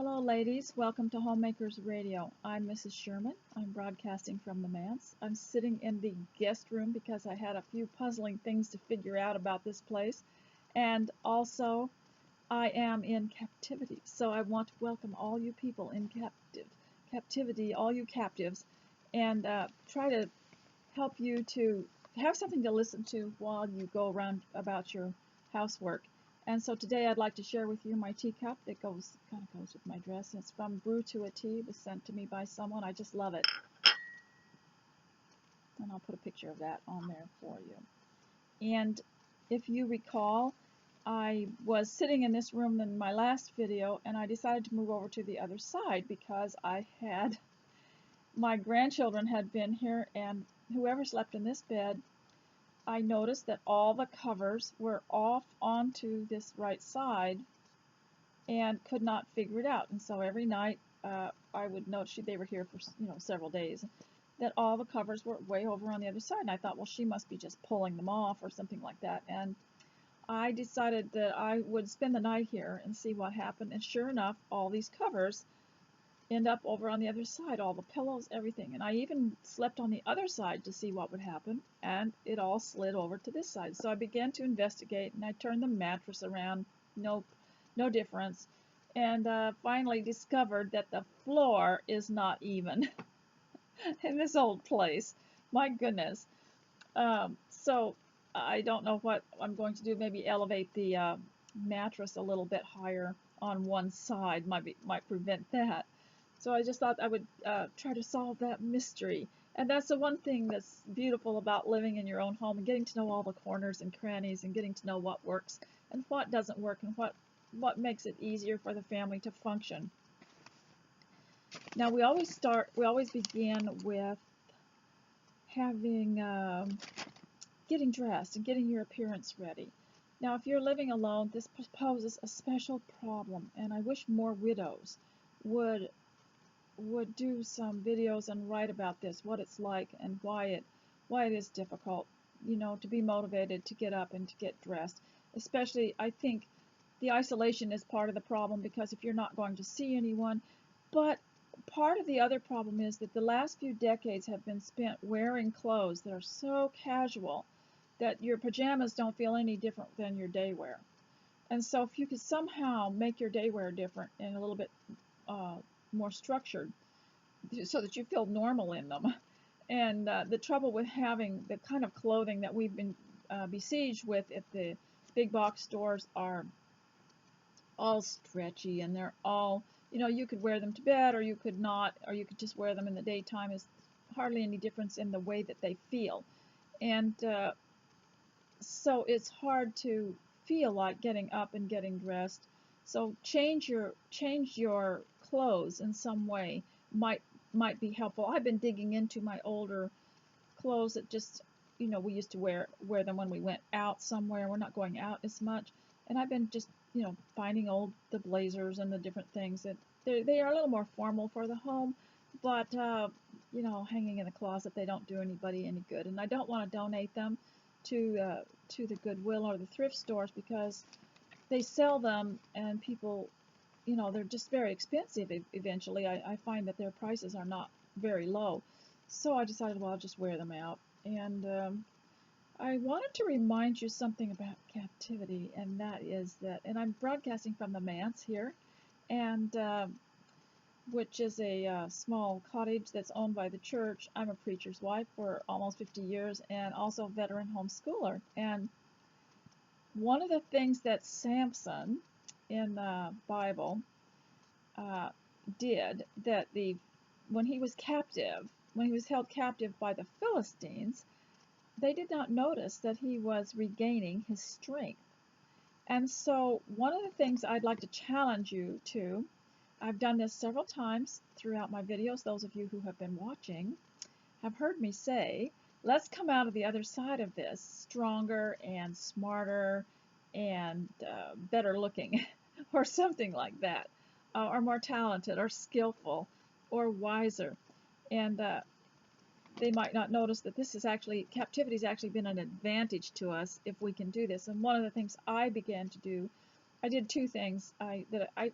Hello, ladies. Welcome to Homemakers Radio. I'm Mrs. Sherman. I'm broadcasting from the manse. I'm sitting in the guest room because I had a few puzzling things to figure out about this place. And also, I am in captivity. So I want to welcome all you people in captivity, all you captives, and try to help you to have something to listen to while you go around about your housework. And so today I'd like to share with you my teacup that kind of goes with my dress. It's from Brew to a Tea. It was sent to me by someone. I just love it. And I'll put a picture of that on there for you. And if you recall, I was sitting in this room in my last video, and I decided to move over to the other side because my grandchildren had been here, and whoever slept in this bed, I noticed that all the covers were off onto this right side and could not figure it out. And so every night I would notice they were here for several days, that all the covers were way over on the other side. And I thought, well, she must be just pulling them off or something like that. And I decided that I would spend the night here and see what happened. And sure enough, all these covers end up over on the other side, all the pillows, everything. And I even slept on the other side to see what would happen, and it all slid over to this side. So I began to investigate, and I turned the mattress around. Nope, no difference. And finally discovered that the floor is not even in this old place. My goodness. So I don't know what I'm going to do. Maybe elevate the mattress a little bit higher on one side might prevent that. So I just thought I would try to solve that mystery. And that's the one thing that's beautiful about living in your own home and getting to know all the corners and crannies and getting to know what works and what doesn't work and what makes it easier for the family to function. Now we always begin with getting dressed and getting your appearance ready. Now if you're living alone, this poses a special problem, and I wish more widows would do some videos and write about this, what it's like and why it is difficult, to be motivated to get up and to get dressed. Especially, I think the isolation is part of the problem, because if you're not going to see anyone, but part of the other problem is that the last few decades have been spent wearing clothes that are so casual that your pajamas don't feel any different than your day wear. And so if you could somehow make your day wear different and a little bit more structured so that you feel normal in them. And the trouble with having the kind of clothing that we've been besieged with at the big box stores are all stretchy, and they're all, you could wear them to bed, or you could not, or you could just wear them in the daytime. There's hardly any difference in the way that they feel. And so it's hard to feel like getting up and getting dressed. So change your clothes in some way might be helpful. I've been digging into my older clothes that just, we used to wear them when we went out somewhere. We're not going out as much. And I've been just, finding the blazers and the different things that they are a little more formal for the home, but, hanging in the closet, they don't do anybody any good. And I don't want to donate them to the Goodwill or the thrift stores, because they sell them and people, they're just very expensive eventually. I find that their prices are not very low. So I decided, well, I'll just wear them out. And I wanted to remind you something about captivity, and that is that, and I'm broadcasting from the manse here, and which is a small cottage that's owned by the church. I'm a preacher's wife for almost 50 years and also a veteran homeschooler. And one of the things that Samson in the Bible did, that when he was held captive by the Philistines, they did not notice that he was regaining his strength. And so one of the things I'd like to challenge you to, I've done this several times throughout my videos. Those of you who have been watching have heard me say, let's come out of the other side of this stronger and smarter and better looking or something like that, or more talented or skillful or wiser. And they might not notice that captivity has actually been an advantage to us if we can do this. And one of the things I began to do I did two things. I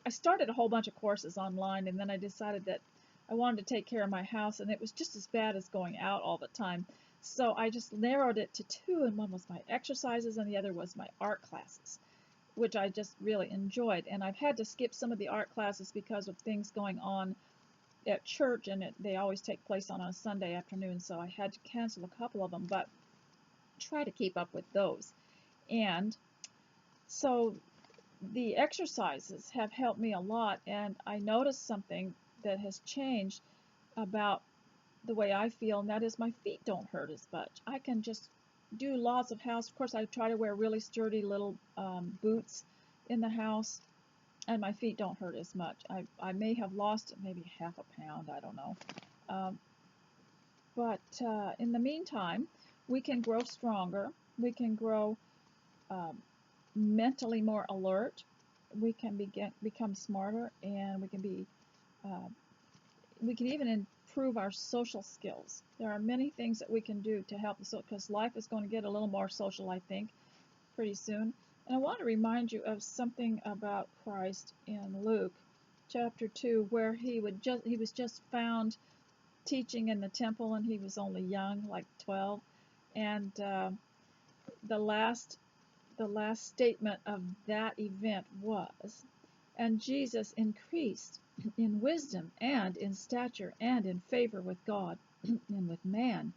started a whole bunch of courses online, and then I decided that I wanted to take care of my house, and it was just as bad as going out all the time. So I just narrowed it to two, and one was my exercises, and the other was my art classes, which I just really enjoyed. And I've had to skip some of the art classes because of things going on at church, and they always take place on a Sunday afternoon, so I had to cancel a couple of them, but try to keep up with those. And so the exercises have helped me a lot, and I noticed something that has changed about the way I feel, and that is my feet don't hurt as much. I can just do lots of house. Of course, I try to wear really sturdy little boots in the house, and my feet don't hurt as much. I may have lost maybe half a pound, I don't know. Um, but in the meantime, we can grow stronger. We can grow um, mentally more alert. We can become smarter, and uh, we can even improve our social skills. There are many things that we can do to help us, because life is going to get a little more social, I think, pretty soon. And I want to remind you of something about Christ in Luke chapter 2, where he was just found teaching in the temple, and he was only young, like 12. And the last statement of that event was, "And Jesus increased in wisdom and in stature and in favor with God and with man."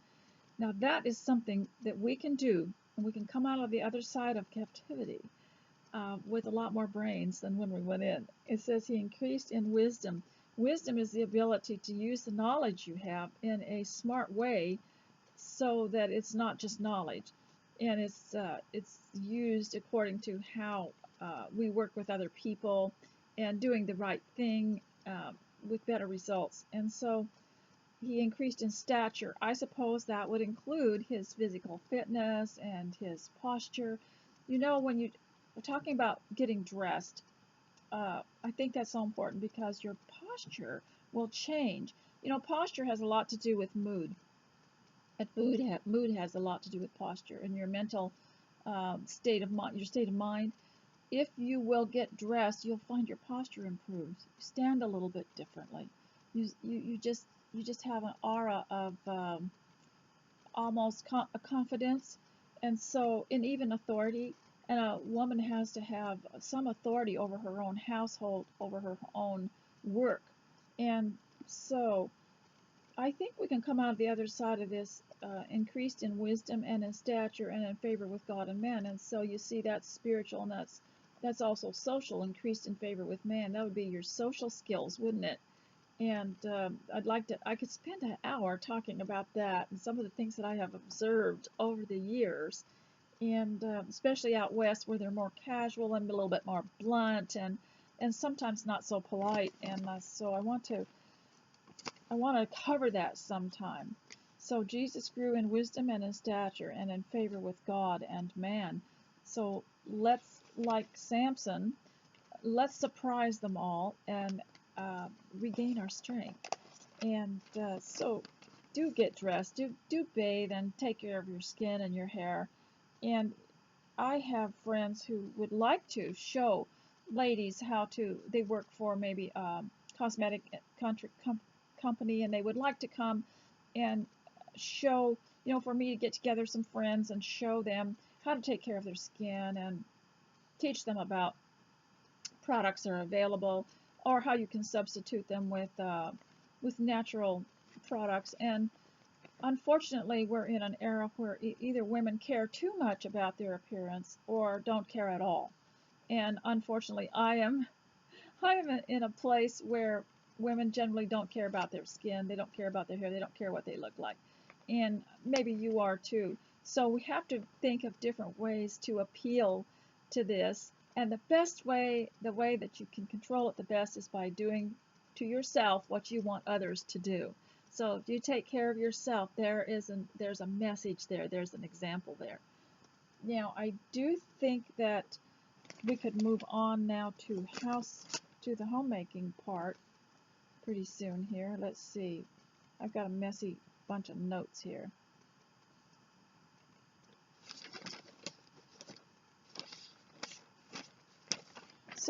Now that is something that we can do, and we can come out of the other side of captivity with a lot more brains than when we went in. It says he increased in wisdom. Wisdom is the ability to use the knowledge you have in a smart way, so that it's not just knowledge, and it's used according to how we work with other people and doing the right thing with better results. And so he increased in stature. I suppose that would include his physical fitness and his posture. You know, when we're talking about getting dressed, I think that's so important, because your posture will change. You know, posture has a lot to do with mood. And mood has a lot to do with posture and your mental state of mind, your state of mind. If you will get dressed, you'll find your posture improves. You stand a little bit differently. You just have an aura of almost a confidence, and even authority. And a woman has to have some authority over her own household, over her own work. And so I think we can come out of the other side of this increased in wisdom and in stature and in favor with God and man. And so you see, that's spiritual, and that's also social, increased in favor with man. That would be your social skills, wouldn't it? And I could spend an hour talking about that and some of the things that I have observed over the years, and especially out west, where they're more casual and a little bit more blunt, and sometimes not so polite. And so I want to cover that sometime. So Jesus grew in wisdom and in stature and in favor with God and man. So let's, like Samson, let's surprise them all and regain our strength. And so do get dressed, do bathe, and take care of your skin and your hair. And I have friends who would like to show ladies how to, they work for maybe cosmetic company, and they would like to come and show, for me to get together some friends and show them how to take care of their skin and teach them about products that are available, or how you can substitute them with natural products. And unfortunately, we're in an era where either women care too much about their appearance or don't care at all. And unfortunately, I am in a place where women generally don't care about their skin, they don't care about their hair, they don't care what they look like. And maybe you are too. So we have to think of different ways to appeal to this. And the way that you can control it the best, is by doing to yourself what you want others to do. So if you take care of yourself, there's a message there, there's an example there. Now, I do think that we could move on now to the homemaking part pretty soon here. Let's see. I've got a messy bunch of notes here.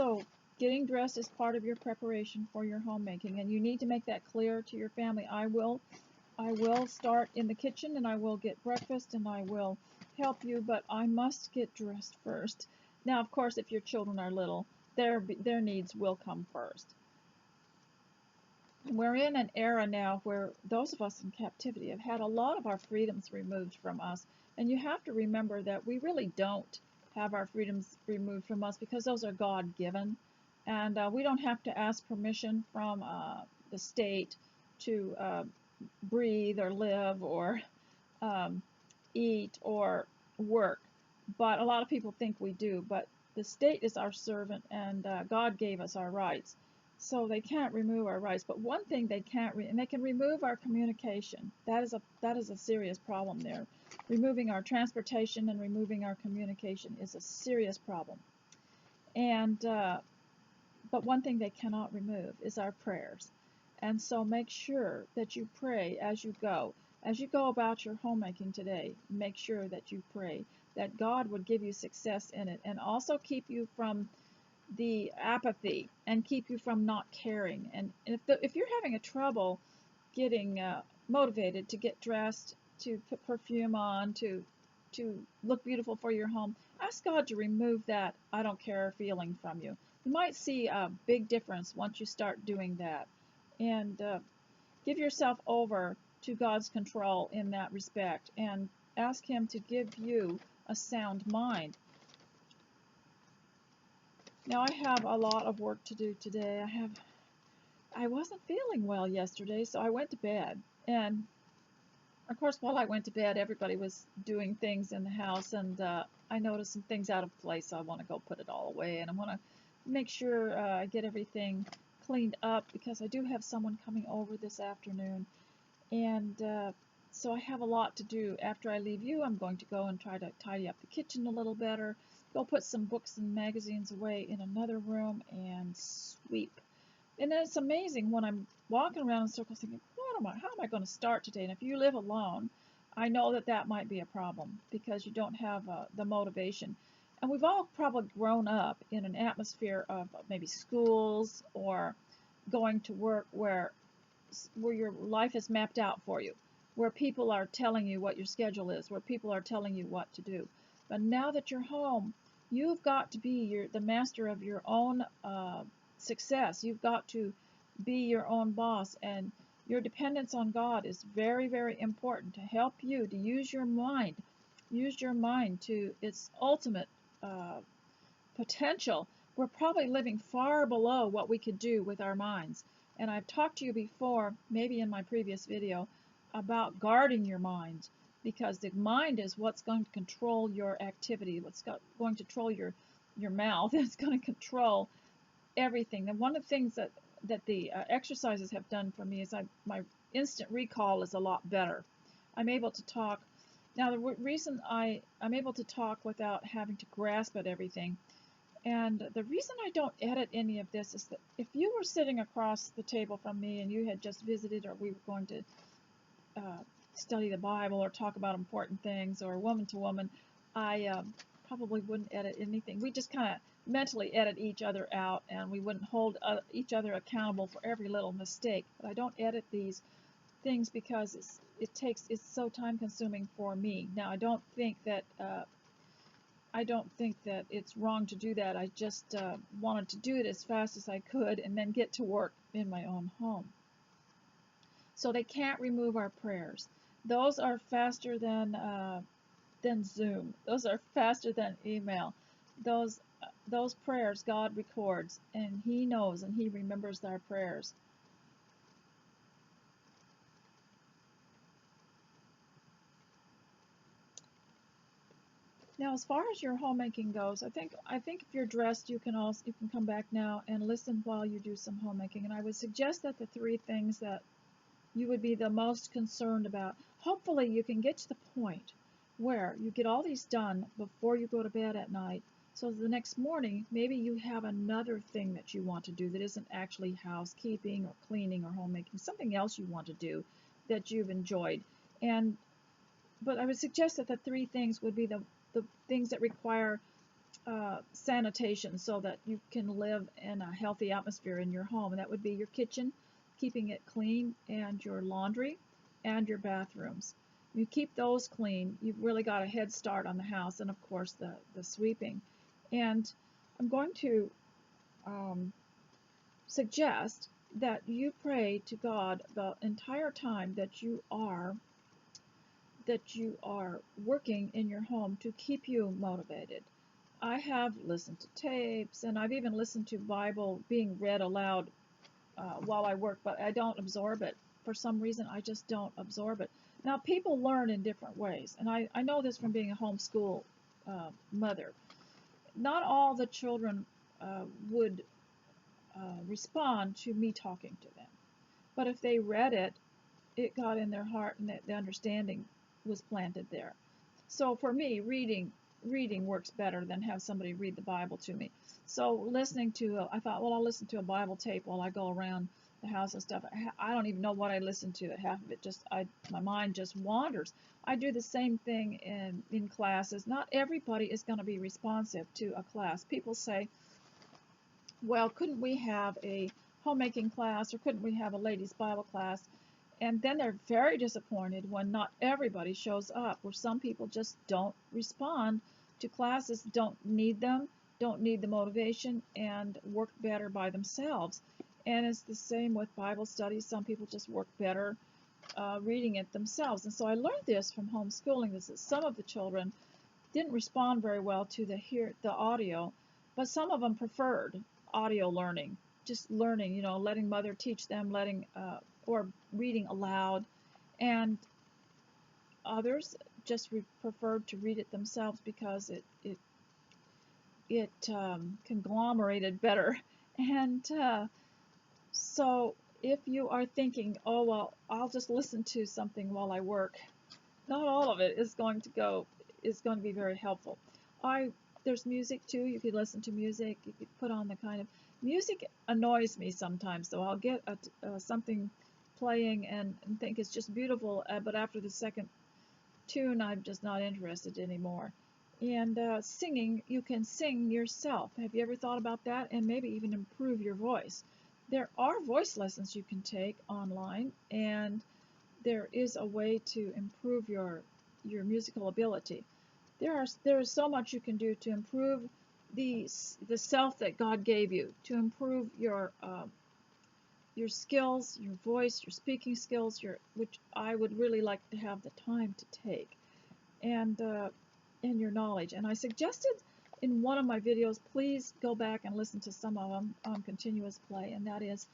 So getting dressed is part of your preparation for your homemaking, and you need to make that clear to your family. I will start in the kitchen, and I will get breakfast, and I will help you, but I must get dressed first. Now, of course, if your children are little, their needs will come first. We're in an era now where those of us in captivity have had a lot of our freedoms removed from us, and you have to remember that we really don't have our freedoms removed from us because those are God-given, and we don't have to ask permission from the state to breathe or live or eat or work. But a lot of people think we do, but the state is our servant, and God gave us our rights. So they can't remove our rights. But one thing they can't, and they can remove our communication. That is a serious problem there. Removing our transportation and removing our communication is a serious problem. And but one thing they cannot remove is our prayers. And so make sure that you pray as you go. As you go about your homemaking today, make sure that you pray that God would give you success in it, and also keep you from the apathy and keep you from not caring. And if you're having a trouble getting motivated to get dressed, to put perfume on, to look beautiful for your home, ask God to remove that I don't care feeling from you. You might see a big difference once you start doing that. And give yourself over to God's control in that respect, and ask Him to give you a sound mind. Now, I have a lot of work to do today. I wasn't feeling well yesterday, so I went to bed. And of course, while I went to bed, everybody was doing things in the house, and I noticed some things out of place, so I want to go put it all away, and I want to make sure I get everything cleaned up because I do have someone coming over this afternoon, and so I have a lot to do. After I leave you, I'm going to go and try to tidy up the kitchen a little better, go put some books and magazines away in another room, and sweep. And it's amazing when I'm walking around in circles thinking, how am I going to start today? And if you live alone, I know that that might be a problem because you don't have the motivation. And we've all probably grown up in an atmosphere of maybe schools or going to work where your life is mapped out for you, where people are telling you what your schedule is, where people are telling you what to do. But now that you're home, you've got to be the master of your own success. You've got to be your own boss, and your dependence on God is very, very important to help you to use your mind to its ultimate potential. We're probably living far below what we could do with our minds. And I've talked to you before, maybe in my previous video, about guarding your mind, because the mind is what's going to control your activity, what's going to control your mouth. It's going to control everything. And one of the things that the exercises have done for me is my instant recall is a lot better. I'm able to talk. Now, the reason I'm able to talk without having to grasp at everything, and the reason I don't edit any of this is that if you were sitting across the table from me and you had just visited, or we were going to study the Bible or talk about important things, or woman to woman, I probably wouldn't edit anything. We just kind of mentally edit each other out, and we wouldn't hold each other accountable for every little mistake. But I don't edit these things because it's so time consuming for me. Now, I don't think that it's wrong to do that. I just wanted to do it as fast as I could and then get to work in my own home. So they can't remove our prayers. Those are faster than Zoom. Those are faster than email. Those prayers God records, and He knows and He remembers our prayers. Now, as far as your homemaking goes, I think if you're dressed, you can come back now and listen while you do some homemaking. And I would suggest that the 3 things that you would be the most concerned about, hopefully you can get to the point where you get all these done before you go to bed at night, so the next morning maybe you have another thing that you want to do that isn't actually housekeeping or cleaning or homemaking, something else you want to do that you've enjoyed. But I would suggest that the 3 things would be the things that require sanitation so that you can live in a healthy atmosphere in your home. And that would be your kitchen, keeping it clean, and your laundry and your bathrooms. You keep those clean, you've really got a head start on the house, and of course the sweeping. And I'm going to suggest that you pray to God the entire time that you are working in your home to keep you motivated. I have listened to tapes, and I've even listened to Bible being read aloud while I work, but I don't absorb it. For some reason, I just don't absorb it. Now, people learn in different ways, and I know this from being a homeschool mother. Not all the children would respond to me talking to them, but if they read it, it got in their heart, and the understanding was planted there. So for me, reading works better than have somebody read the Bible to me. So listening to, I thought, well, I'll listen to a Bible tape while I go around the house and stuff. I don't even know what I listen to. Half of it just, my mind just wanders. I do the same thing in classes. Not everybody is going to be responsive to a class. People say, well, couldn't we have a homemaking class, or couldn't we have a ladies' Bible class? And then they're very disappointed when not everybody shows up, where some people just don't respond to classes, don't need them, don't need the motivation, and work better by themselves. And it's the same with Bible studies. Some people just work better reading it themselves. And so I learned this from homeschooling, is that some of the children didn't respond very well to the audio, but some of them preferred audio learning, just learning, letting mother teach them, or reading aloud, and others just preferred to read it themselves because it conglomerated better. And so if you are thinking, oh well, I'll just listen to something while I work, not all of it is going to be very helpful. There's music too. You could listen to music. You could put on the kind of music annoys me sometimes. So I'll get something playing and think it's just beautiful, but after the second tune, I'm just not interested anymore. And singing, you can sing yourself. Have you ever thought about that? And maybe even improve your voice. There are voice lessons you can take online, and there is a way to improve your musical ability. There is so much you can do to improve the self that God gave you, to improve your skills, your voice, your speaking skills, which I would really like to have the time to take, and your knowledge. And I suggested in one of my videos, please go back and listen to some of them on continuous play, and that is,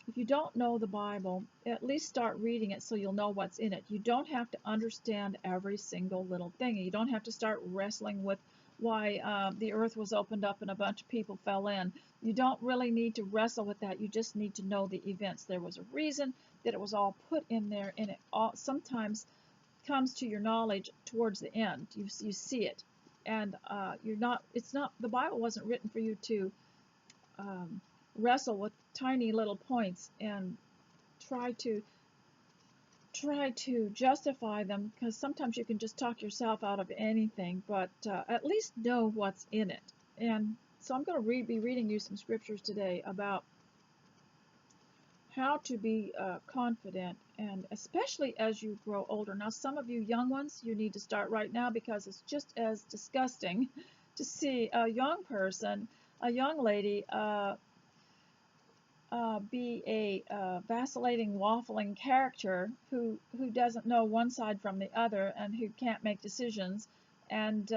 if you don't know the Bible, at least start reading it so you'll know what's in it. You don't have to understand every single little thing. You don't have to start wrestling with why the earth was opened up and a bunch of people fell in. You don't really need to wrestle with that. You just need to know the events. There was a reason that it was all put in there, and it sometimes comes to your knowledge towards the end. You see it, and the Bible wasn't written for you to wrestle with tiny little points and try to justify them, because sometimes you can just talk yourself out of anything, but at least know what's in it. And so I'm going to be reading you some scriptures today about how to be confident, and especially as you grow older. Now, some of you young ones, you need to start right now, because it's just as disgusting to see a young person, a young lady, be a vacillating, waffling character who doesn't know one side from the other, and who can't make decisions, and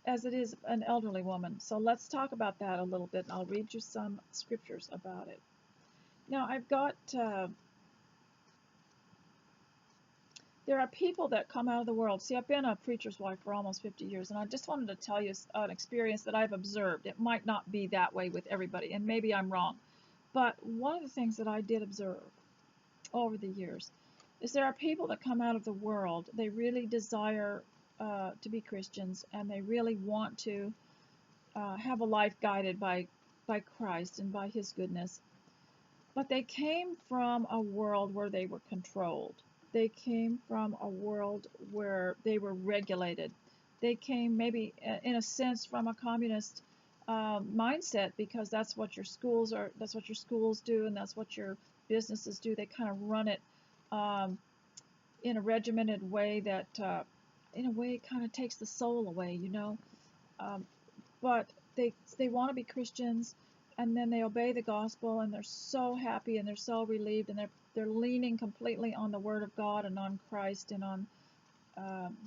as it is an elderly woman. So let's talk about that a little bit, and I'll read you some scriptures about it. Now, I've got there are people that come out of the world. See, I've been a preacher's wife for almost 50 years, and I just wanted to tell you an experience that I've observed. It might not be that way with everybody, and maybe I'm wrong. But one of the things that I did observe over the years is there are people that come out of the world. They really desire to be Christians, and they really want to have a life guided by Christ and by His goodness. But they came from a world where they were controlled. They came from a world where they were regulated. They came maybe in a sense from a communist mindset, because that's what your schools do, and that's what your businesses do. They kind of run it um, in a regimented way that, in a way, kind of takes the soul away, you know. Um, but they want to be Christians, and then they obey the gospel, and they're so happy and they're so relieved, and they're leaning completely on the Word of God and on Christ and on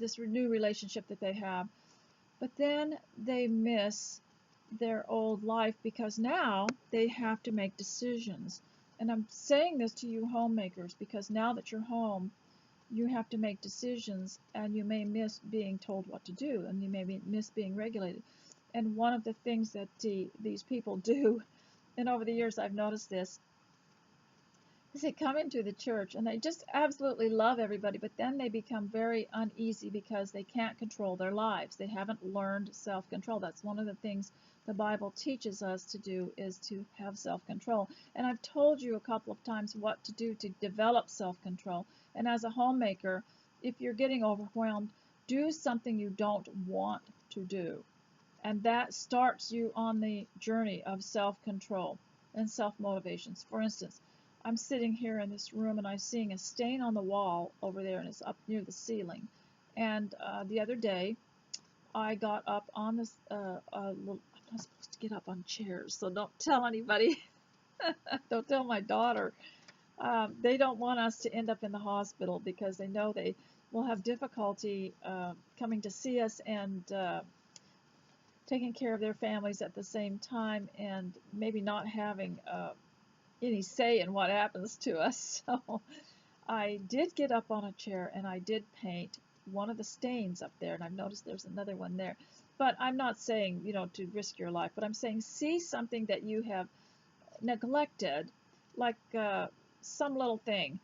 this new relationship that they have. But then they miss their old life, because now they have to make decisions. And I'm saying this to you homemakers, because now that you're home, you have to make decisions, and you may miss being told what to do, and you may miss being regulated. And one of the things that these people do, and over the years I've noticed this, is they come into the church and they just absolutely love everybody, but then they become very uneasy because they can't control their lives. They haven't learned self-control. That's one of the things the Bible teaches us to do, is to have self-control. And I've told you a couple of times what to do to develop self-control. And as a homemaker, if you're getting overwhelmed, do something you don't want to do. And that starts you on the journey of self-control and self-motivations. For instance, I'm sitting here in this room and I'm seeing a stain on the wall over there, and it's up near the ceiling. And the other day, I got up on this I'm not supposed to get up on chairs, so don't tell anybody. Don't tell my daughter. They don't want us to end up in the hospital, because they know they will have difficulty coming to see us and taking care of their families at the same time, and maybe not having any say in what happens to us. So I did get up on a chair and I did paint one of the stains up there, and I've noticed there's another one there. But I'm not saying, you know, to risk your life, but I'm saying see something that you have neglected, like some little thing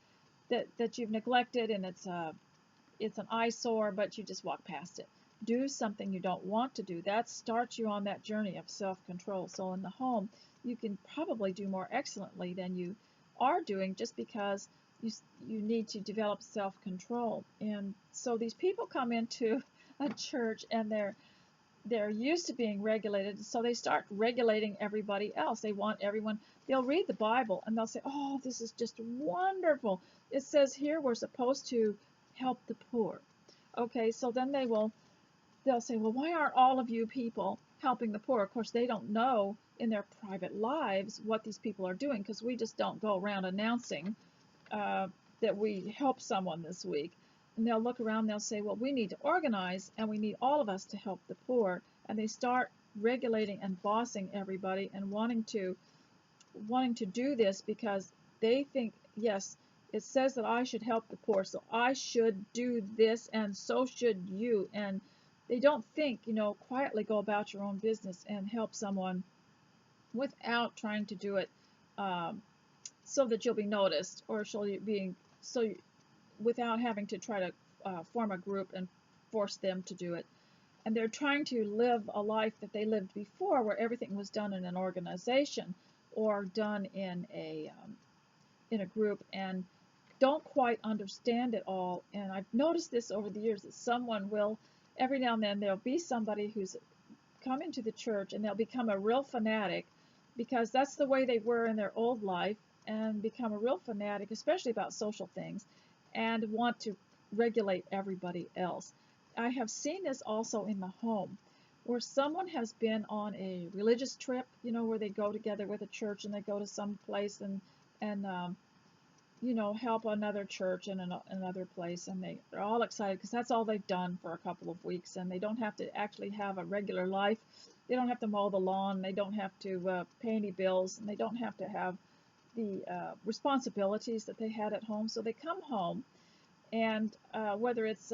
that you've neglected, and it's an eyesore, but you just walk past it. Do something you don't want to do. That starts you on that journey of self-control. So in the home, you can probably do more excellently than you are doing, just because you need to develop self-control. And so these people come into a church and they're used to being regulated, so they start regulating everybody else. They want everyone. They'll read the Bible and they'll say, "Oh, this is just wonderful. It says here we're supposed to help the poor." Okay, so then they'll say, "Well, why aren't all of you people helping the poor?" Of course, they don't know in their private lives what these people are doing, because we just don't go around announcing that we help someone this week. And they'll look around and they'll say, "Well, we need to organize, and we need all of us to help the poor." And they start regulating and bossing everybody and wanting to do this, because they think, yes, it says that I should help the poor, so I should do this, and so should you. And they don't think, you know, quietly go about your own business and help someone without trying to do it so that you'll be noticed, or without having to try to form a group and force them to do it. And they're trying to live a life that they lived before, where everything was done in an organization or done in a group, and don't quite understand it all. And I've noticed this over the years, that someone will, every now and then, there'll be somebody who's come into the church and they'll become a real fanatic, because that's the way they were in their old life, and become a real fanatic, especially about social things, and want to regulate everybody else. I have seen this also in the home, where someone has been on a religious trip, you know, where they go together with a church and they go to some place and you know, help another church in another place, and they're all excited because that's all they've done for a couple of weeks, and they don't have to actually have a regular life. They don't have to mow the lawn, they don't have to pay any bills, and they don't have to have the responsibilities that they had at home. So they come home, and whether it's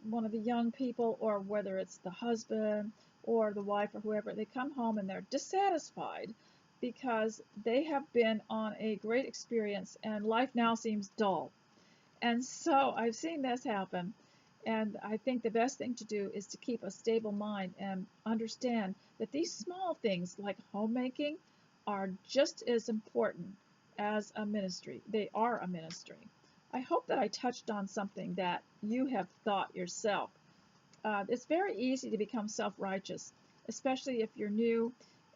one of the young people, or whether it's the husband or the wife or whoever, they come home and they're dissatisfied because they have been on a great experience and life now seems dull. And so I've seen this happen, and I think the best thing to do is to keep a stable mind and understand that these small things like homemaking are just as important as a ministry. They are a ministry. I hope that I touched on something that you have thought yourself. It's very easy to become self-righteous, especially if you're new.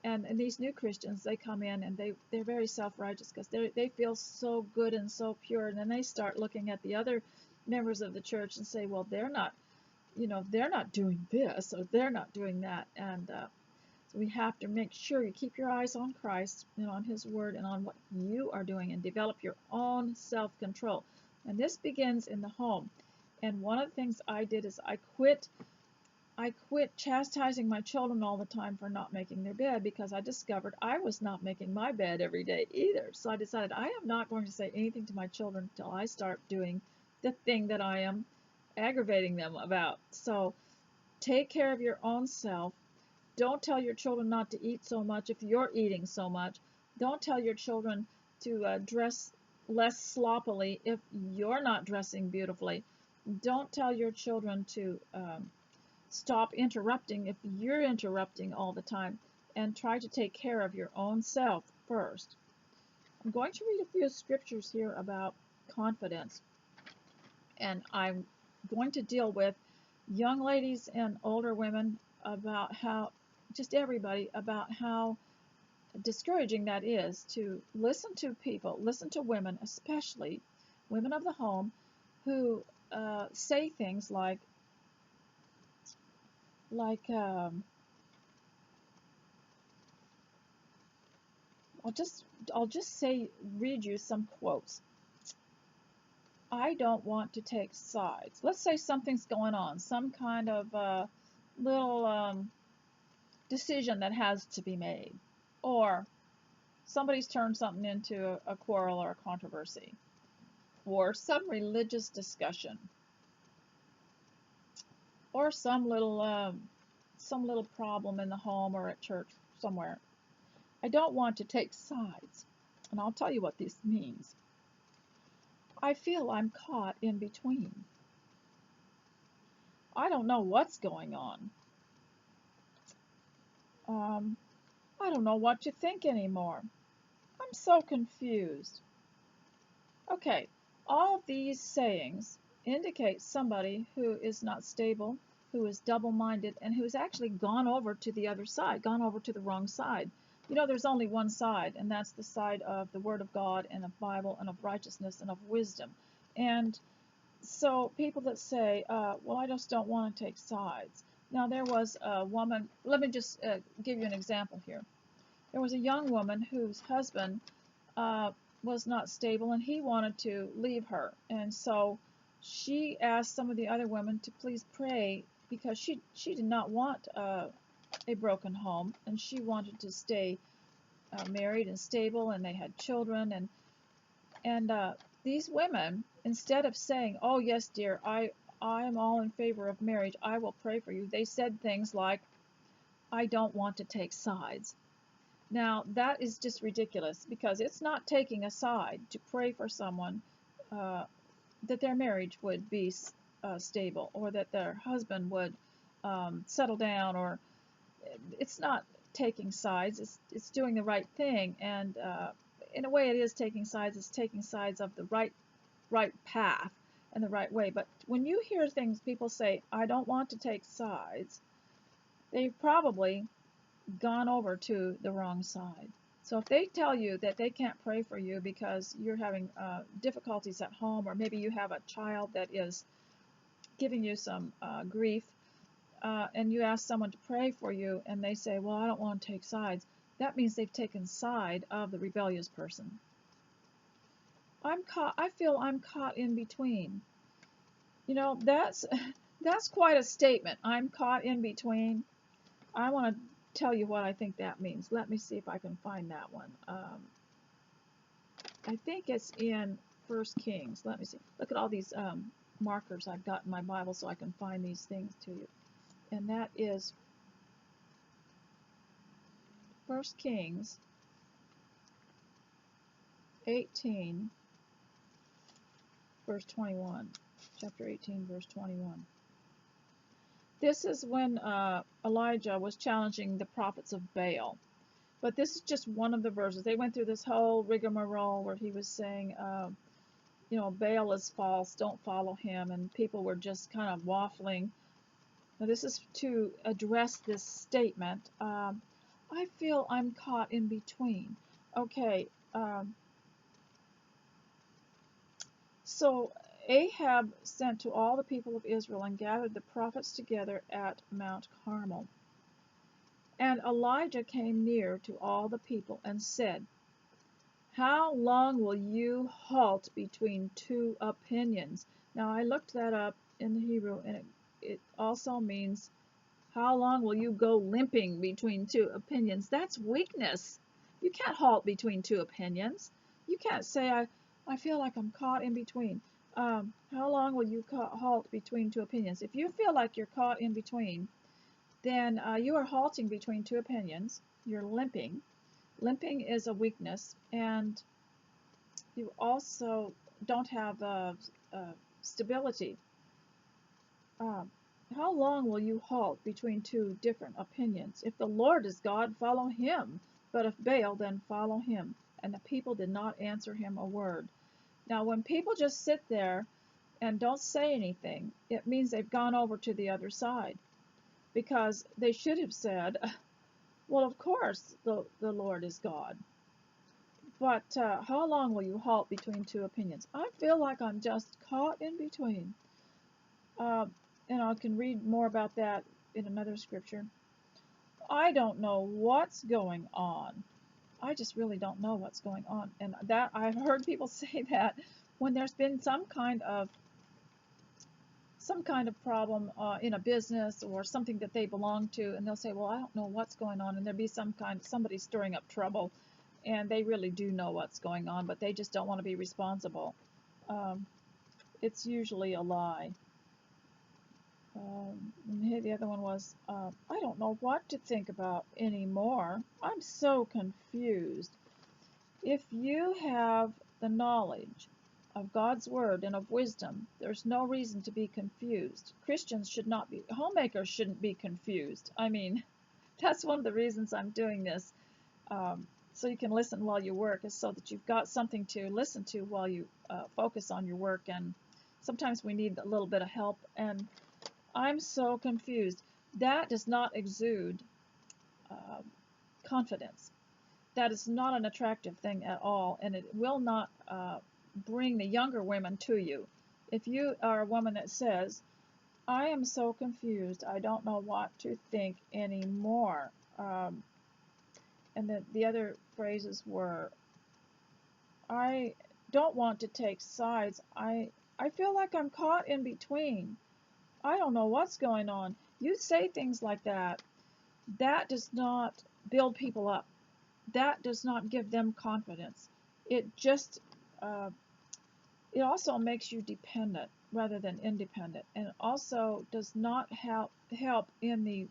And these new Christians, they come in and they're very self-righteous because they feel so good and so pure. And then they start looking at the other members of the church and say, well, they're not, they're not doing this or they're not doing that. And so we have to make sure you keep your eyes on Christ and on His Word and on what you are doing and develop your own self-control. And this begins in the home. And one of the things I did is I quit chastising my children all the time for not making their bed because I discovered I was not making my bed every day either. So I decided I am not going to say anything to my children until I start doing the thing that I am aggravating them about. So take care of your own self. Don't tell your children not to eat so much if you're eating so much. Don't tell your children to dress less sloppily if you're not dressing beautifully. Don't tell your children to stop interrupting if you're interrupting all the time, and try to take care of your own self first. I'm going to read a few scriptures here about confidence, and I'm going to deal with young ladies and older women about how, just everybody, about how discouraging that is to listen to people, listen to women, especially women of the home, who say things like I'll just say, read you some quotes. I don't want to take sides. Let's say something's going on, some kind of little decision that has to be made, or somebody's turned something into a quarrel or a controversy, or some religious discussion, or some little problem in the home or at church somewhere. I don't want to take sides, and I'll tell you what this means. I feel I'm caught in between. I don't know what's going on. I don't know what to think anymore. I'm so confused. Okay, all of these sayings indicate somebody who is not stable, who is double-minded, and who's actually gone over to the other side, gone over to the wrong side. There's only one side, and that's the side of the Word of God and of Bible and of righteousness and of wisdom. And so people that say, well, I just don't want to take sides. Now, there was a woman, let me just give you an example here. There was a young woman whose husband was not stable, and he wanted to leave her. And so she asked some of the other women to please pray, because she did not want a broken home, and she wanted to stay married and stable, and they had children. And these women, instead of saying, oh, yes, dear, I am all in favor of marriage, I will pray for you, they said things like, I don't want to take sides. Now, that is just ridiculous, because it's not taking a side to pray for someone that their marriage would be stable, or that their husband would settle down, or it's not taking sides, it's doing the right thing. And in a way it is taking sides. It's taking sides of the right path and the right way. But when you hear things, people say, I don't want to take sides, they've probably gone over to the wrong side. So if they tell you that they can't pray for you because you're having difficulties at home, or maybe you have a child that is giving you some grief, and you ask someone to pray for you, and they say, well, I don't want to take sides, that means they've taken side of the rebellious person. I feel I'm caught in between. That's quite a statement. I'm caught in between. I want to tell you what I think that means. Let me see if I can find that one. I think it's in 1 Kings. Let me see. Look at all these markers I've got in my Bible so I can find these things to you. And that is 1 Kings 18, verse 21. Chapter 18, verse 21. This is when Elijah was challenging the prophets of Baal. But this is just one of the verses. They went through this whole rigmarole where he was saying, Baal is false, don't follow him. And people were just kind of waffling. Now this is to address this statement. I feel I'm caught in between. Okay, so Ahab sent to all the people of Israel and gathered the prophets together at Mount Carmel. And Elijah came near to all the people and said, "How long will you halt between two opinions?" Now I looked that up in the Hebrew, and it also means, how long will you go limping between two opinions? That's weakness. You can't halt between two opinions. You can't say, I feel like I'm caught in between. How long will you halt between two opinions? If you feel like you're caught in between, then you are halting between two opinions. You're limping. Limping is a weakness, and you also don't have stability. How long will you halt between two different opinions? If the Lord is God, follow him. But if Baal, then follow him. And the people did not answer him a word. Now, when people just sit there and don't say anything, it means they've gone over to the other side. Because they should have said, well, of course the Lord is God. But how long will you halt between two opinions? I feel like I'm just caught in between. And I can read more about that in another scripture. I don't know what's going on. I just really don't know what's going on. And that I've heard people say that when there's been some kind of problem in a business or something that they belong to, and they'll say, well, I don't know what's going on, and there'll be somebody stirring up trouble, and they really do know what's going on, but they just don't want to be responsible. It's usually a lie. The other one was, I don't know what to think about anymore. I'm so confused. If you have the knowledge of God's Word and of wisdom, there's no reason to be confused. Christians should not be, homemakers shouldn't be confused. I mean, that's one of the reasons I'm doing this, so you can listen while you work, is so that you've got something to listen to while you focus on your work. And sometimes we need a little bit of help, and I'm so confused. That does not exude confidence. That is not an attractive thing at all, and it will not bring the younger women to you. If you are a woman that says, I am so confused, I don't know what to think anymore. And the other phrases were, I don't want to take sides. I feel like I'm caught in between. I don't know what's going on. You say things like that. That does not build people up. That does not give them confidence. It just, it also makes you dependent rather than independent. And it also does not help in the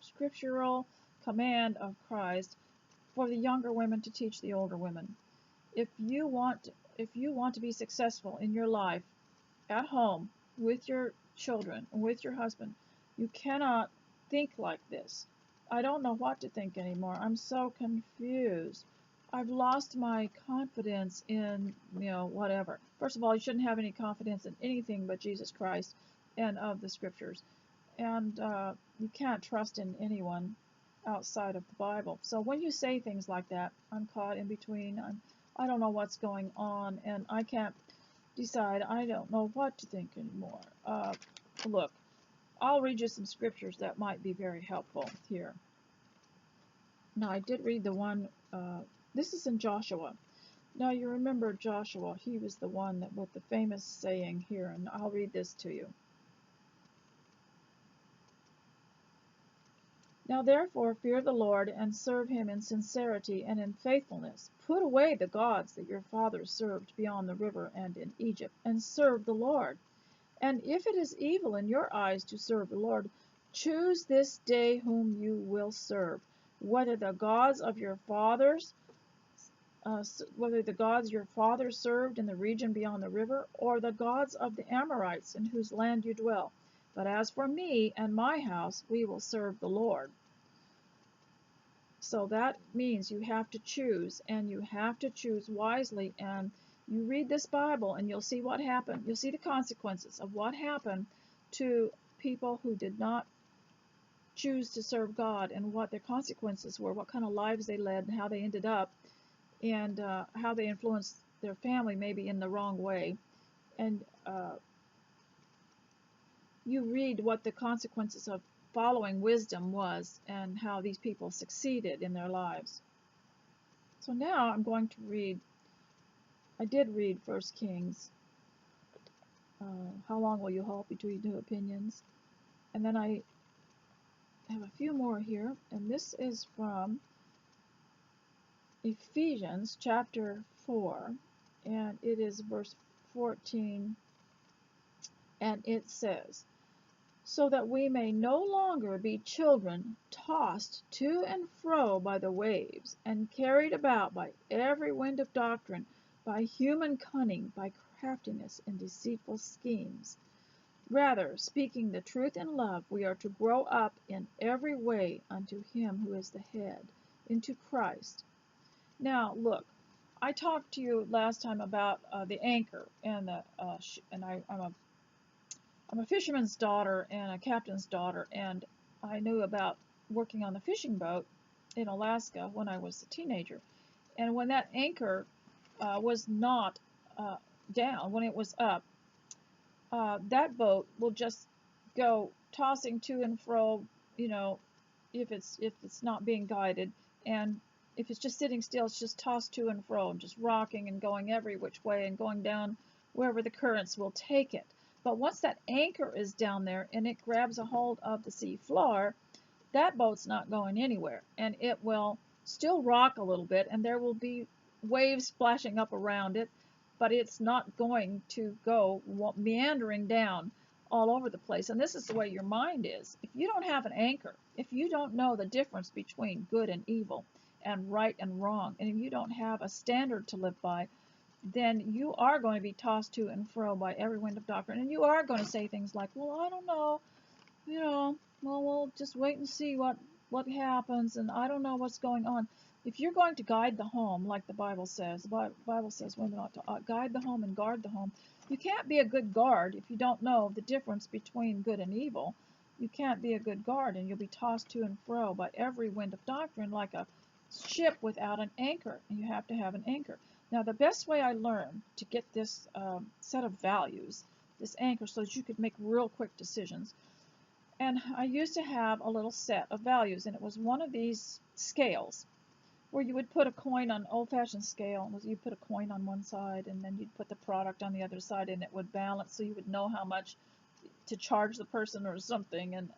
scriptural command of Christ for the younger women to teach the older women. If you want to be successful in your life, at home, with your children, with your husband, you cannot think like this. I don't know what to think anymore. I'm so confused. I've lost my confidence in, whatever. First of all, you shouldn't have any confidence in anything but Jesus Christ and of the scriptures. And you can't trust in anyone outside of the Bible. So when you say things like that, I'm caught in between, I don't know what's going on, and I can't decide, I don't know what to think anymore. Look, I'll read you some scriptures that might be very helpful here. Now, I did read the one, this is in Joshua. Now, you remember Joshua, he was the one that with the famous saying here, and I'll read this to you. Now, therefore, fear the Lord and serve him in sincerity and in faithfulness. Put away the gods that your fathers served beyond the river and in Egypt, and serve the Lord. And if it is evil in your eyes to serve the Lord, choose this day whom you will serve, whether the gods your fathers served in the region beyond the river, or the gods of the Amorites in whose land you dwell. But as for me and my house, we will serve the Lord. So that means you have to choose, and you have to choose wisely. And you read this Bible, and you'll see what happened. You'll see the consequences of what happened to people who did not choose to serve God and what their consequences were, what kind of lives they led, and how they ended up, and how they influenced their family maybe in the wrong way. And you read what the consequences of following wisdom was and how these people succeeded in their lives. So now I'm going to read, I did read 1 Kings, how long will you halt between two opinions? And then I have a few more here, and this is from Ephesians chapter 4, and it is verse 14, and it says, so that we may no longer be children tossed to and fro by the waves and carried about by every wind of doctrine, by human cunning, by craftiness and deceitful schemes. Rather, speaking the truth in love, we are to grow up in every way unto him who is the head, into Christ. Now, look, I talked to you last time about the anchor, and I'm a fisherman's daughter and a captain's daughter, and I knew about working on the fishing boat in Alaska when I was a teenager. And when that anchor was not down, when it was up, that boat will just go tossing to and fro, you know, if it's not being guided, and if it's just sitting still, it's just tossed to and fro and just rocking and going every which way and going down wherever the currents will take it. But once that anchor is down there and it grabs a hold of the sea floor, that boat's not going anywhere, and it will still rock a little bit, and there will be waves splashing up around it, but it's not going to go meandering down all over the place. And this is the way your mind is. If you don't have an anchor, if you don't know the difference between good and evil and right and wrong, and if you don't have a standard to live by, then you are going to be tossed to and fro by every wind of doctrine, and you are going to say things like, well, I don't know, you know, well, we'll just wait and see what happens, and I don't know what's going on. If you're going to guide the home, like the Bible says, the Bible says women ought to guide the home and guard the home. You can't be a good guard if you don't know the difference between good and evil. You can't be a good guard, and you'll be tossed to and fro by every wind of doctrine like a ship without an anchor, and you have to have an anchor. Now, the best way I learned to get this set of values, this anchor, so that you could make real quick decisions, and I used to have a little set of values, and it was one of these scales where you would put a coin on an old-fashioned scale. You put a coin on one side, and then you'd put the product on the other side, and it would balance, so you would know how much to charge the person or something. And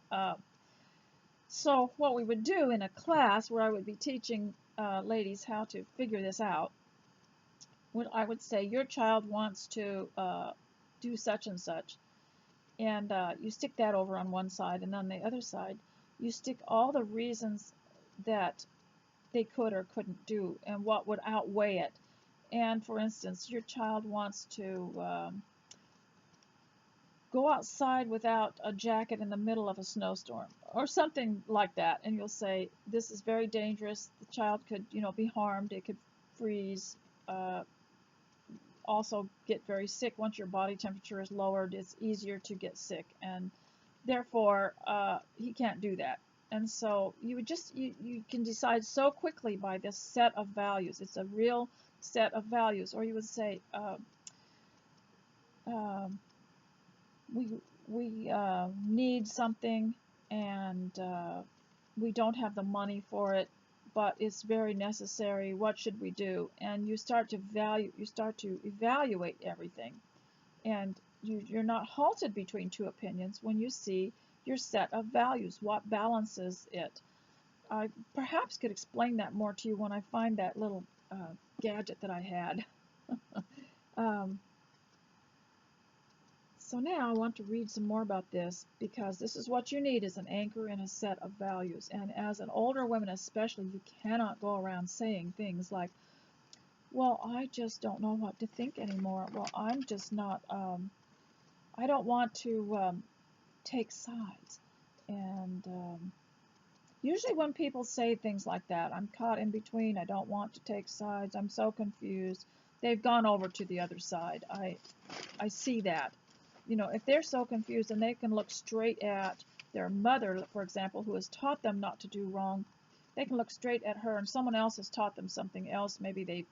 so what we would do in a class where I would be teaching ladies how to figure this out, I would say, your child wants to do such and such, and you stick that over on one side, and on the other side you stick all the reasons that they could or couldn't do and what would outweigh it. And for instance, your child wants to go outside without a jacket in the middle of a snowstorm or something like that, and you'll say, this is very dangerous, the child could, you know, be harmed, it could freeze, also get very sick. Once your body temperature is lowered, it's easier to get sick, and therefore he can't do that. And so you can decide so quickly by this set of values. It's a real set of values. Or you would say, we need something, and we don't have the money for it, but it's very necessary. What should we do? And you start to evaluate everything, and you're not halted between two opinions when you see your set of values, what balances it. I perhaps could explain that more to you when I find that little gadget that I had. So now I want to read some more about this, because this is what you need, is an anchor and a set of values. And as an older woman especially, you cannot go around saying things like, well, I just don't know what to think anymore. Well, I'm just not, I don't want to take sides. And usually when people say things like that, I'm caught in between, I don't want to take sides, I'm so confused, they've gone over to the other side. I see that. You know, if they're so confused and they can look straight at their mother, for example, who has taught them not to do wrong, they can look straight at her and someone else has taught them something else. Maybe they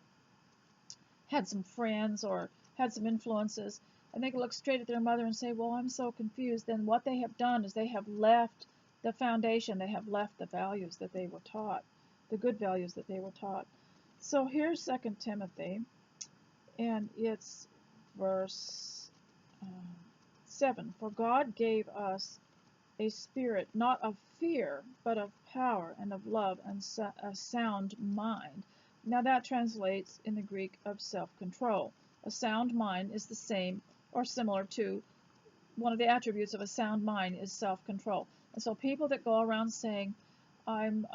had some friends or had some influences, and they can look straight at their mother and say, well, I'm so confused. Then what they have done is they have left the foundation, they have left the values that they were taught, the good values that they were taught. So here's 2 Timothy, and it's verse 7. For God gave us a spirit not of fear, but of power and of love and a sound mind. Now that translates in the Greek of self-control. A sound mind is the same or similar to, one of the attributes of a sound mind is self-control. And so people that go around saying, I'm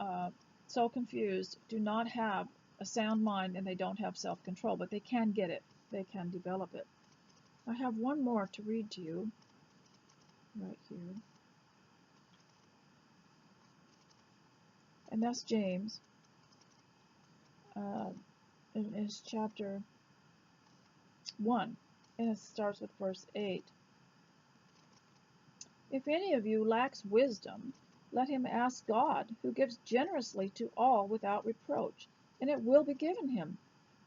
so confused, do not have a sound mind and they don't have self-control, but they can get it. They can develop it. I have one more to read to you right here. And that's James. It's chapter 1, and it starts with verse 8. If any of you lacks wisdom, let him ask God, who gives generously to all without reproach, and it will be given him.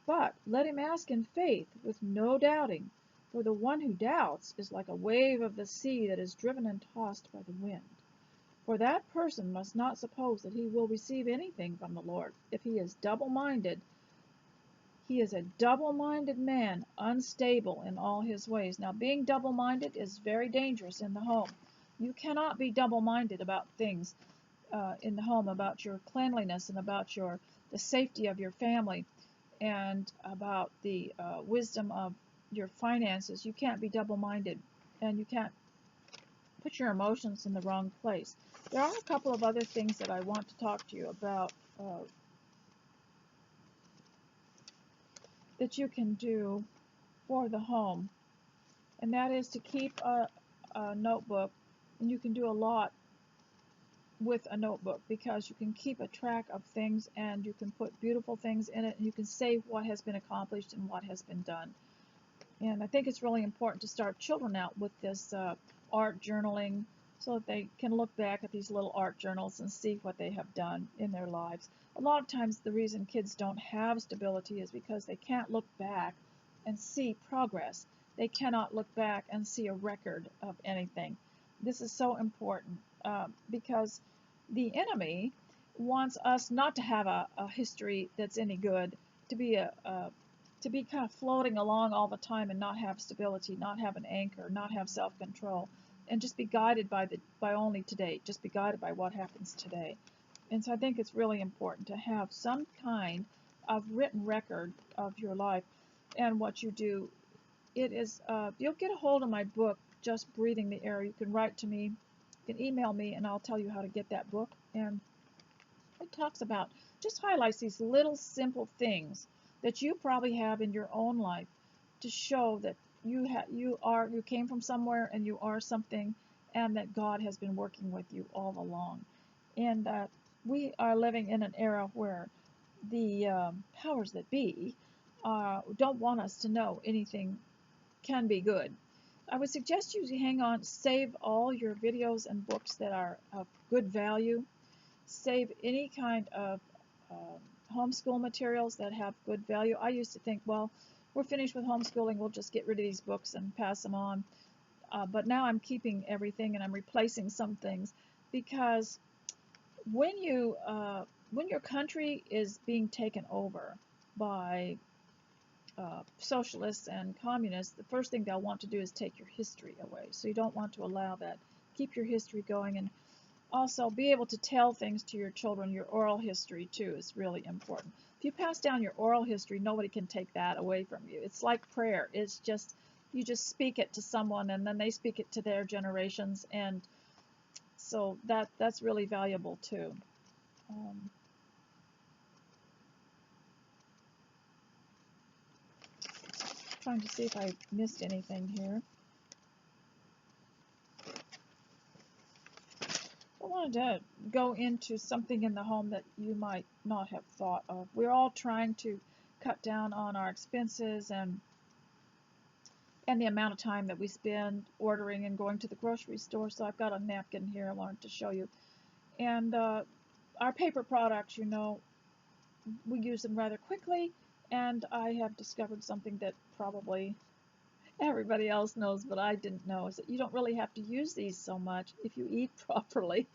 But let him ask in faith, with no doubting, for the one who doubts is like a wave of the sea that is driven and tossed by the wind. For that person must not suppose that he will receive anything from the Lord. If he is double-minded, he is a double-minded man, unstable in all his ways. Now, being double-minded is very dangerous in the home. You cannot be double-minded about things in the home, about your cleanliness and about the safety of your family and about the wisdom of your finances. You can't be double-minded, and you can't put your emotions in the wrong place. There are a couple of other things that I want to talk to you about that you can do for the home, and that is to keep a notebook, and you can do a lot with a notebook because you can keep a track of things and you can put beautiful things in it and you can say what has been accomplished and what has been done. And I think it's really important to start children out with this art journaling so that they can look back at these little art journals and see what they have done in their lives. A lot of times the reason kids don't have stability is because they can't look back and see progress. They cannot look back and see a record of anything. This is so important because the enemy wants us not to have a history that's any good, to be kind of floating along all the time and not have stability, not have an anchor, not have self-control, and just be guided by only today, just be guided by what happens today. And so I think it's really important to have some kind of written record of your life and what you do. It is, you'll get a hold of my book, Just Breathing the Air. You can write to me, you can email me, and I'll tell you how to get that book. And it talks about, just highlights these little simple things that you probably have in your own life to show that you came from somewhere and you are something, and that God has been working with you all along. And we are living in an era where the powers that be don't want us to know anything can be good. I would suggest you hang on, save all your videos and books that are of good value. Save any kind of homeschool materials that have good value. I used to think, well, we're finished with homeschooling, we'll just get rid of these books and pass them on. But now I'm keeping everything and I'm replacing some things, because when your country is being taken over by socialists and communists, the first thing they'll want to do is take your history away. So you don't want to allow that. Keep your history going, and also be able to tell things to your children. Your oral history too is really important. If you pass down your oral history, nobody can take that away from you. It's like prayer. It's just, you just speak it to someone and then they speak it to their generations, and so that's really valuable too. Trying to see if I missed anything here. I wanted to go into something in the home that you might not have thought of. We're all trying to cut down on our expenses, and and the amount of time that we spend ordering and going to the grocery store. So I've got a napkin here I wanted to show you. And our paper products, you know, we use them rather quickly, and I have discovered something that probably everybody else knows, but I didn't know, is that you don't really have to use these so much if you eat properly.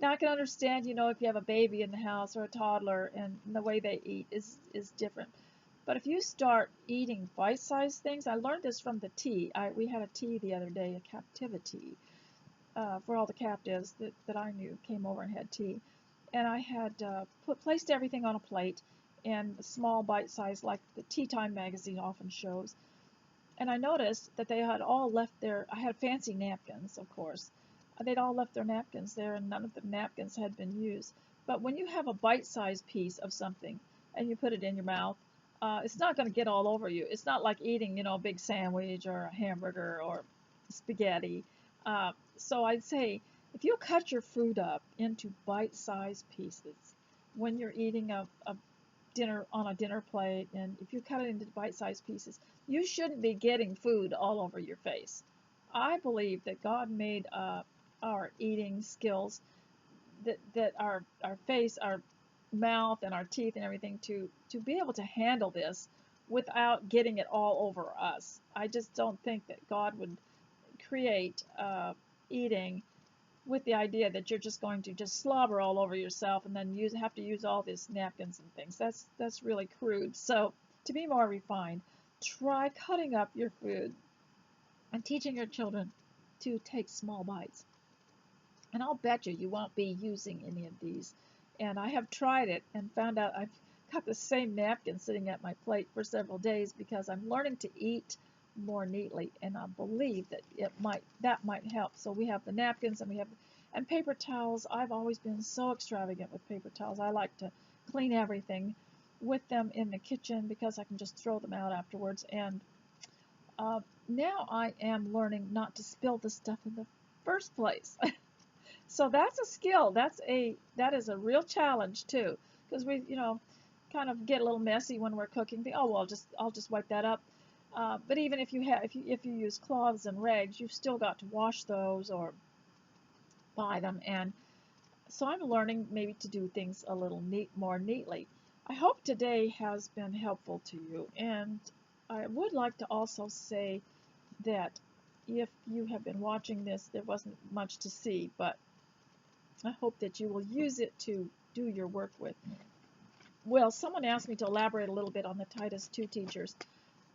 Now I can understand, you know, if you have a baby in the house or a toddler and the way they eat is different. But if you start eating bite-sized things, I learned this from the tea. We had a tea the other day, a captivity, for all the captives that I knew came over and had tea. And I had placed everything on a plate in small bite size, like the Tea Time magazine often shows. And I noticed that they had all left I had fancy napkins, of course. They'd all left their napkins there, and none of the napkins had been used. But when you have a bite-sized piece of something and you put it in your mouth, it's not going to get all over you. It's not like eating, you know, a big sandwich or a hamburger or spaghetti. So I'd say if you cut your food up into bite-sized pieces when you're eating a dinner on a dinner plate, and if you cut it into bite-sized pieces, you shouldn't be getting food all over your face. I believe that God made our eating skills, that our face, our mouth, and our teeth and everything to be able to handle this without getting it all over us. I just don't think that God would create eating with the idea that you're just going to just slobber all over yourself and then have to use all these napkins and things. That's really crude. So to be more refined, try cutting up your food and teaching your children to take small bites. And I'll bet you won't be using any of these. And I have tried it and found out I've got the same napkin sitting at my plate for several days because I'm learning to eat more neatly, and I believe that that might help. So we have the napkins and paper towels. I've always been so extravagant with paper towels. I like to clean everything with them in the kitchen because I can just throw them out afterwards. And now I am learning not to spill the stuff in the first place. So that's a skill. That is a real challenge too, because we, you know, kind of get a little messy when we're cooking. Think, oh well, I'll just wipe that up. But even if you use cloths and rags, you've still got to wash those or buy them. And so I'm learning maybe to do things a little more neatly. I hope today has been helpful to you, and I would like to also say that if you have been watching this, there wasn't much to see, but I hope that you will use it to do your work with. Well, someone asked me to elaborate a little bit on the Titus 2 teachers.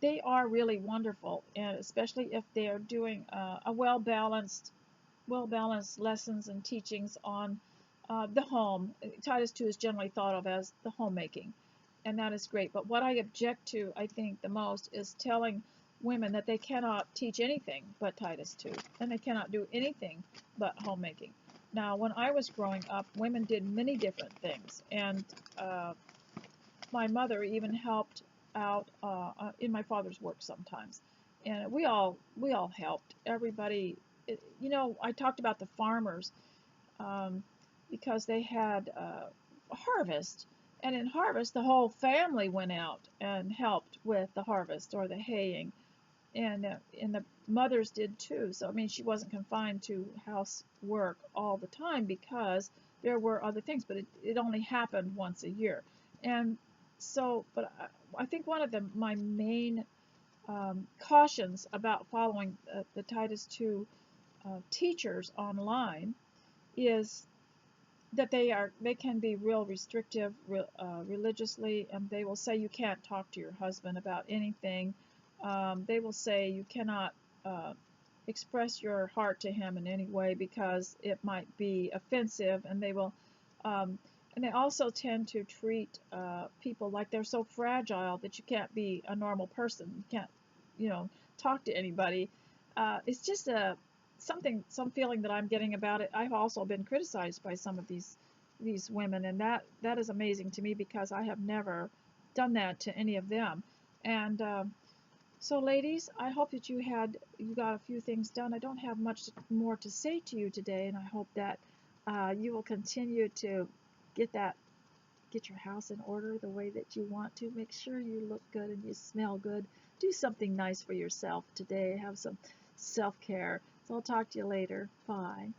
They are really wonderful, and especially if they are doing a well-balanced lessons and teachings on the home. Titus 2 is generally thought of as the homemaking, and that is great. But what I object to, I think, the most is telling women that they cannot teach anything but Titus 2, and they cannot do anything but homemaking. Now, when I was growing up, women did many different things, and my mother even helped out in my father's work sometimes, and we all helped. Everybody, you know, I talked about the farmers um, because they had harvest, and in harvest the whole family went out and helped with the harvest or the haying, and the mothers did too. So I mean, she wasn't confined to housework all the time because there were other things, but it only happened once a year. And so, but I think one of my main cautions about following the Titus 2 teachers online is that they can be real restrictive religiously, and they will say you can't talk to your husband about anything. They will say you cannot express your heart to him in any way because it might be offensive, and they also tend to treat people like they're so fragile that you can't be a normal person. You can't, you know, talk to anybody. It's just some feeling that I'm getting about it. I've also been criticized by some of these women, and that is amazing to me because I have never done that to any of them. And so, ladies, I hope that you got a few things done. I don't have much more to say to you today, and I hope that you will continue to get your house in order the way that you want to. Make sure you look good and you smell good. do something nice for yourself today. Have some self-care. So I'll talk to you later. Bye.